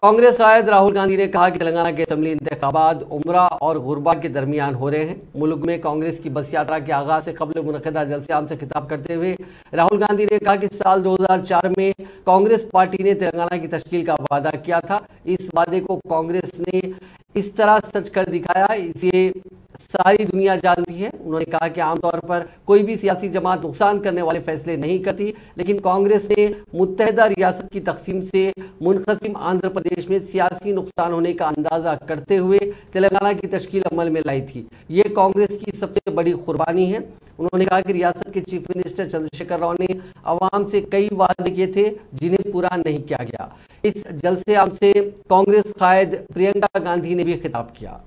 कांग्रेस कायद राहुल गांधी ने कहा कि तेलंगाना के असेंबली इंतखाबात उम्रा और गुरबा के दरमियान हो रहे हैं। मुल्क में कांग्रेस की बस यात्रा के आगाज से कबल मुनक़दा जलसे आम से खिताब करते हुए राहुल गांधी ने कहा कि साल 2004 में कांग्रेस पार्टी ने तेलंगाना की तश्कील का वादा किया था। इस वादे को कांग्रेस ने इस तरह सच कर दिखाया, इसे सारी दुनिया जानती है। उन्होंने कहा कि आमतौर पर कोई भी सियासी जमात नुकसान करने वाले फैसले नहीं करती, लेकिन कांग्रेस ने मुत्तहदा रियासत की तकसीम से मुनक़सिम आंध्र प्रदेश में सियासी नुकसान होने का अंदाजा करते हुए तेलंगाना की तश्कील अमल में लाई थी। ये कांग्रेस की सबसे बड़ी कुर्बानी है। उन्होंने कहा कि रियासत के चीफ मिनिस्टर चंद्रशेखर राव ने अवाम से कई वादे किए थे जिन्हें पूरा नहीं किया गया। इस जलसे आम से कांग्रेस कायद प्रियंका गांधी ने भी खिताब किया।